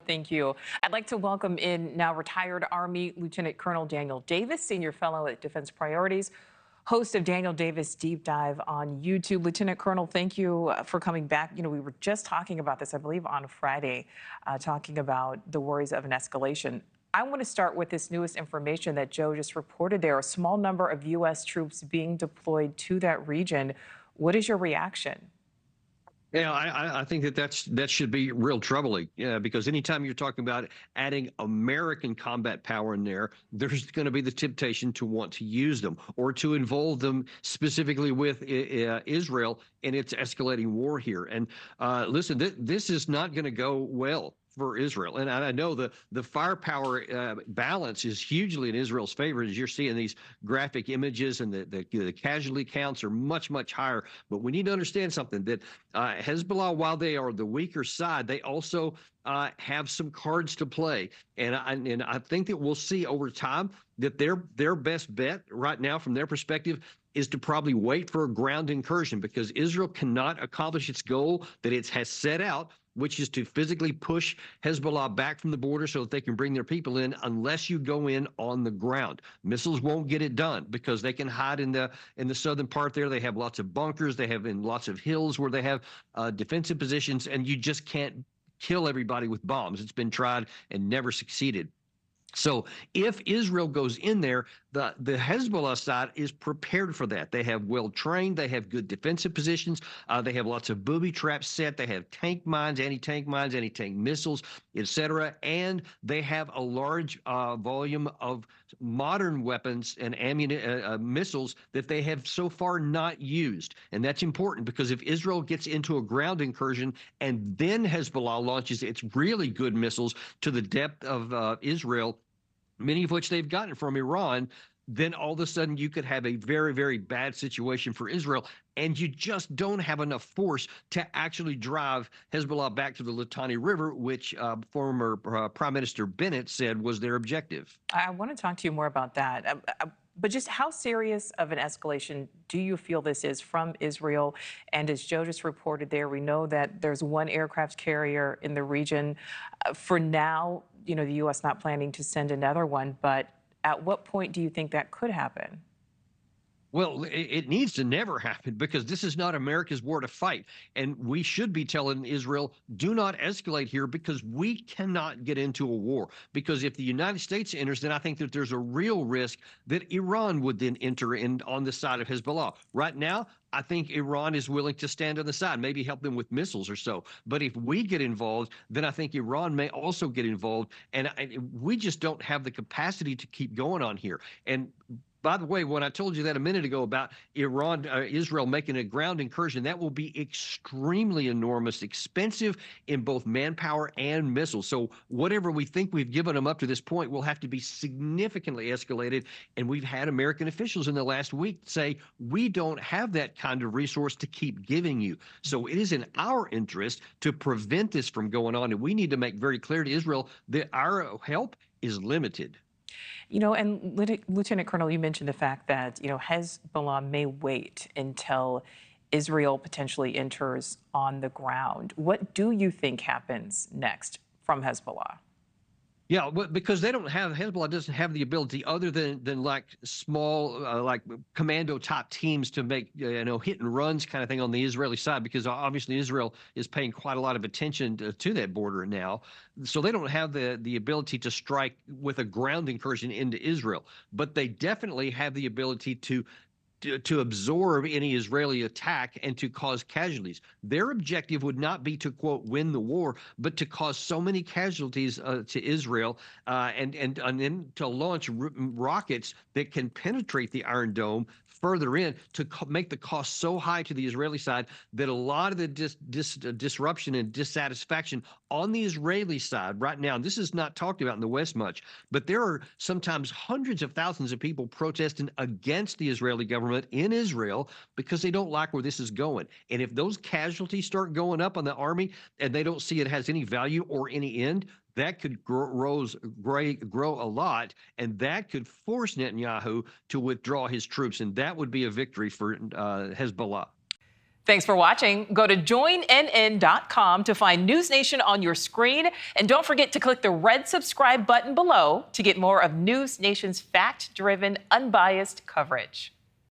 Thank you. I'd like to welcome in now retired Army Lieutenant Colonel Daniel Davis, Senior Fellow at Defense Priorities, host of Daniel Davis Deep Dive on YouTube. Lieutenant Colonel, thank you for coming back. We were just talking about this, I believe, on Friday, talking about the worries of an escalation. I want to start with this newest information that Joe just reported there, a small number of U.S. troops being deployed to that region. What is your reaction? Yeah, I think that should be real troubling, because anytime you're talking about adding American combat power in there, there's going to be the temptation to want to use them or to involve them specifically with Israel in its escalating war here. And listen, this is not going to go well for Israel. And I know the firepower balance is hugely in Israel's favor, as you're seeing these graphic images, and the casualty counts are much, much higher. But we need to understand something, that Hezbollah, while they are the weaker side, they also have some cards to play. And I think that we'll see over time that their best bet right now from their perspective is to probably wait for a ground incursion, because Israel cannot accomplish its goal that it has set out, which is to physically push Hezbollah back from the border so that they can bring their people in, unless you go in on the ground. Missiles won't get it done because they can hide in the southern part there. They have lots of bunkers. They have in lots of hills where they have defensive positions, and you just can't kill everybody with bombs. It's been tried and never succeeded. So if Israel goes in there, the Hezbollah side is prepared for that. They have well trained. They have good defensive positions. They have lots of booby traps set. They have tank mines, anti-tank missiles, etc. And they have a large volume of modern weapons and missiles that they have so far not used. And that's important, because if Israel gets into a ground incursion and then Hezbollah launches its really good missiles to the depth of Israel, many of which they've gotten from Iran, then all of a sudden you could have a very, very bad situation for Israel, and you just don't have enough force to actually drive Hezbollah back to the Litani River, which former Prime Minister Bennett said was their objective. I want to talk to you more about that. But just how serious of an escalation do you feel this is from Israel? And as Joe just reported there, we know that there's one aircraft carrier in the region. For now, the U.S. not planning to send another one, but at what point do you think that could happen? Well, it needs to never happen, because this is not America's war to fight. And we should be telling Israel, do not escalate here, because we cannot get into a war. Because if the United States enters, then I think that there's a real risk that Iran would then enter in on the side of Hezbollah. Right now, I think Iran is willing to stand on the side, maybe help them with missiles or so. But if we get involved, then I think Iran may also get involved. And we just don't have the capacity to keep going on here. And by the way, when I told you that a minute ago about Israel making a ground incursion, that will be extremely enormous, expensive in both manpower and missiles. So whatever we think we've given them up to this point will have to be significantly escalated. And we've had American officials in the last week say, we don't have that kind of resource to keep giving you. So it is in our interest to prevent this from going on. And we need to make very clear to Israel that our help is limited. And Lieutenant Colonel, you mentioned the fact that, Hezbollah may wait until Israel potentially enters on the ground. What do you think happens next from Hezbollah? Yeah, because Hezbollah doesn't have the ability, other than like small, like commando type teams, to make hit and runs kind of thing on the Israeli side, because obviously Israel is paying quite a lot of attention to that border now. So they don't have the ability to strike with a ground incursion into Israel, but they definitely have the ability to absorb any Israeli attack and to cause casualties. Their objective would not be to, quote, win the war, but to cause so many casualties to Israel and then to launch rockets that can penetrate the Iron Dome further in, to make the cost so high to the Israeli side that a lot of the disruption and dissatisfaction on the Israeli side right now, and this is not talked about in the West much, but there are sometimes hundreds of thousands of people protesting against the Israeli government in Israel because they don't like where this is going. And if those casualties start going up on the army and they don't see it has any value or any end, that could grow a lot, and that could force Netanyahu to withdraw his troops, and that would be a victory for Hezbollah. Thanks for watching. Go to joinnn.com to find NewsNation on your screen. And don't forget to click the red subscribe button below to get more of NewsNation's fact-driven, unbiased coverage.